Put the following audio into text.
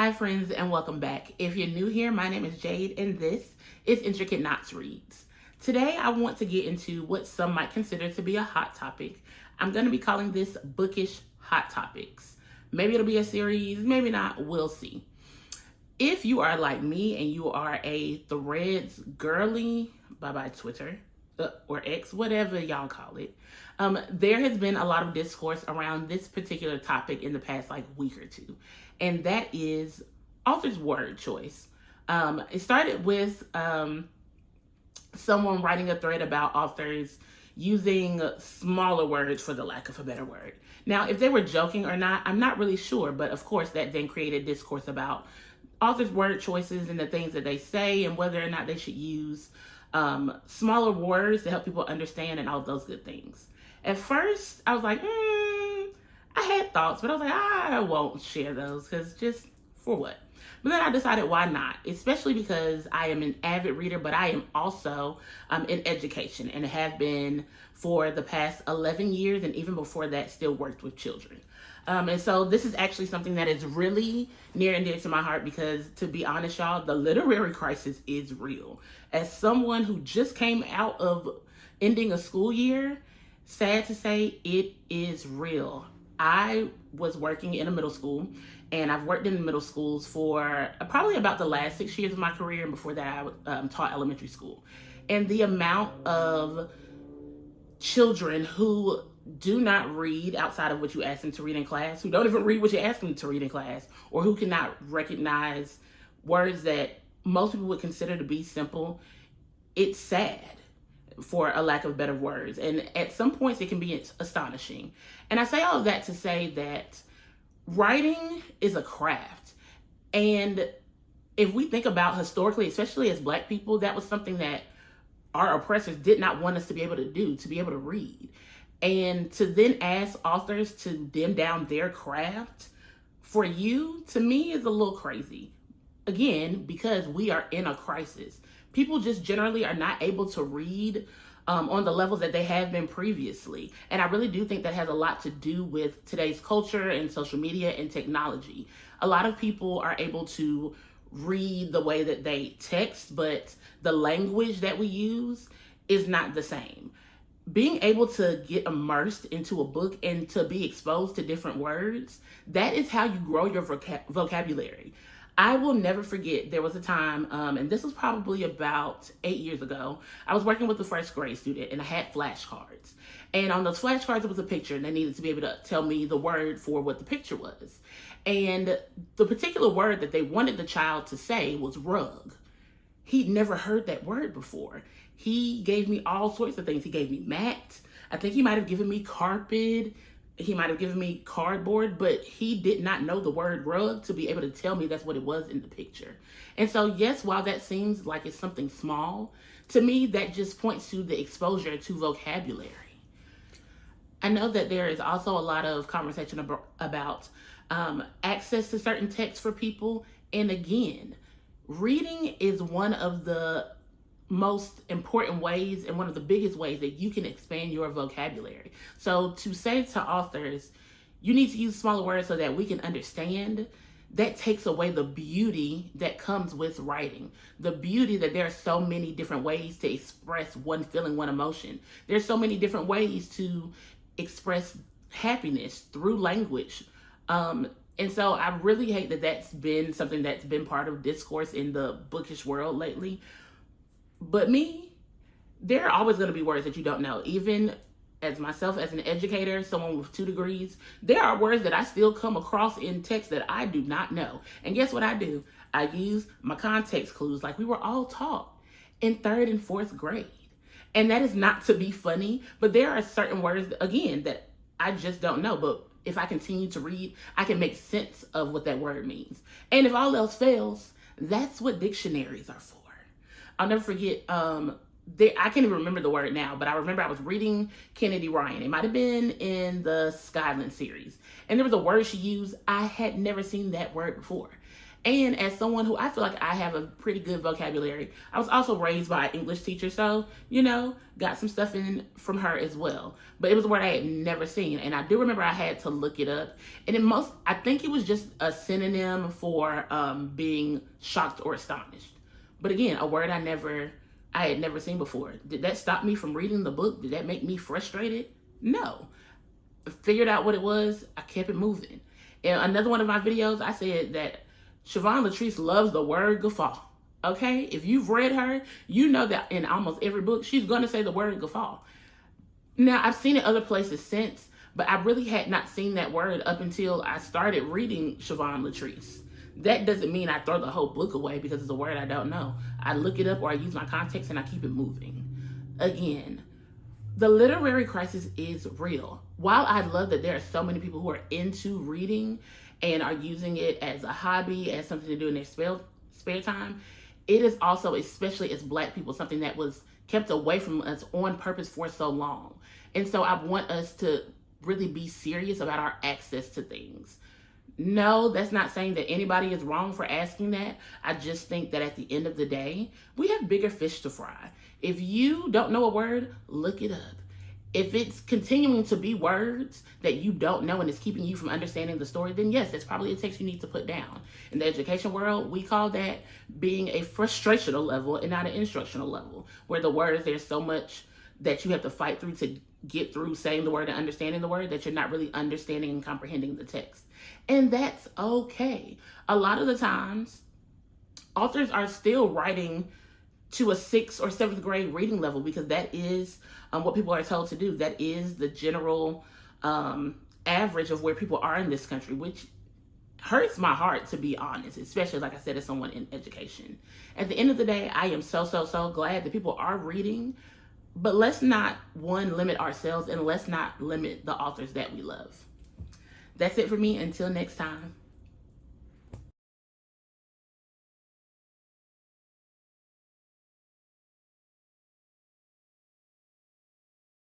Hi friends and welcome back. If you're new here, my name is Jade and this is Intricate Knots Reads. Today I want to get into what some might consider to be a hot topic. I'm going to be calling this Bookish Hot Topics. Maybe it'll be a series, maybe not, we'll see. If you are like me and you are a Threads girly, bye-bye Twitter, or X, whatever y'all call it, there has been a lot of discourse around this particular topic in the past week or two, and that is author's word choice. It started with someone writing a thread about authors using smaller words, for the lack of a better word. Now, if they were joking or not, I'm not really sure, but of course that then created discourse about authors' word choices and the things that they say and whether or not they should use smaller words to help people understand and all of those good things. At first, I was like, I had thoughts, but I was like, I won't share those because just for what? But then I decided why not, especially because I am an avid reader, but I am also in education and have been for the past 11 years, and even before that, still worked with children. And so this is actually something that is really near and dear to my heart because, to be honest, y'all, the literary crisis is real. As someone who just came out of ending a school year, sad to say, it is real. I was working in a middle school, and I've worked in middle schools for probably about the last 6 years of my career, and before that I taught elementary school. And the amount of children who do not read outside of what you ask them to read in class, who don't even read what you ask them to read in class, or who cannot recognize words that most people would consider to be simple, it's sad, for a lack of better words. And at some points it can be astonishing. And I say all of that to say that writing is a craft. And if we think about historically, especially as Black people, that was something that our oppressors did not want us to be able to do, to be able to read. And to then ask authors to dim down their craft for you, to me, is a little crazy. Again, because we are in a crisis. People just generally are not able to read on the levels that they have been previously. And I really do think that has a lot to do with today's culture and social media and technology. A lot of people are able to read the way that they text, but the language that we use is not the same. Being able to get immersed into a book and to be exposed to different words, that is how you grow your vocabulary. I will never forget, there was a time, and this was probably about 8 years ago, I was working with a first grade student and I had flashcards. And on those flashcards, there was a picture and they needed to be able to tell me the word for what the picture was. And the particular word that they wanted the child to say was rug. He'd never heard that word before. He gave me all sorts of things. He gave me mat. I think he might have given me carpet. He might have given me cardboard, but he did not know the word rug to be able to tell me that's what it was in the picture. And so, yes, while that seems like it's something small, to me, that just points to the exposure to vocabulary. I know that there is also a lot of conversation about access to certain texts for people. And again, reading is one of the most important ways and one of the biggest ways that you can expand your vocabulary. So to say to authors, you need to use smaller words so that we can understand, that takes away the beauty that comes with writing. The beauty that there are so many different ways to express one feeling, one emotion. There's so many different ways to express happiness through language. And so I really hate that that's been something that's been part of discourse in the bookish world lately. But me, there are always going to be words that you don't know. Even as myself, as an educator, someone with 2 degrees, there are words that I still come across in text that I do not know. And guess what I do? I use my context clues like we were all taught in 3rd and 4th grade. And that is not to be funny, but there are certain words, again, that I just don't know. But if I continue to read, I can make sense of what that word means. And if all else fails, that's what dictionaries are for. I'll never forget, I can't even remember the word now, but I remember I was reading Kennedy Ryan. It might have been in the Skyland series. And there was a word she used. I had never seen that word before. And as someone who I feel like I have a pretty good vocabulary, I was also raised by an English teacher, so, got some stuff in from her as well. But it was a word I had never seen. And I do remember I had to look it up. And I think it was just a synonym for being shocked or astonished. But again, a word I had never seen before. Did that stop me from reading the book? Did that make me frustrated? No. Figured out what it was. I kept it moving. In another one of my videos, I said that Siobhan Latrice loves the word guffaw. Okay? If you've read her, you know that in almost every book, she's going to say the word guffaw. Now, I've seen it other places since, but I really had not seen that word up until I started reading Siobhan Latrice. That doesn't mean I throw the whole book away because it's a word I don't know. I look it up or I use my context and I keep it moving. Again, the literary crisis is real. While I love that there are so many people who are into reading and are using it as a hobby, as something to do in their spare time, it is also, especially as Black people, something that was kept away from us on purpose for so long. And so I want us to really be serious about our access to things. No, that's not saying that anybody is wrong for asking that. I just think that at the end of the day, we have bigger fish to fry. If you don't know a word, look it up. If it's continuing to be words that you don't know and it's keeping you from understanding the story, then yes, that's probably a text you need to put down. In the education world, we call that being a frustrational level and not an instructional level, where the words, there's so much that you have to fight through to get through saying the word and understanding the word that you're not really understanding and comprehending the text. And that's okay. A lot of the times, authors are still writing to a 6th or 7th grade reading level because that is what people are told to do. That is the general average of where people are in this country, which hurts my heart, to be honest, especially, like I said, as someone in education. At the end of the day, I am so glad that people are reading, but let's not, limit ourselves, and let's not limit the authors that we love. That's it for me. Until next time.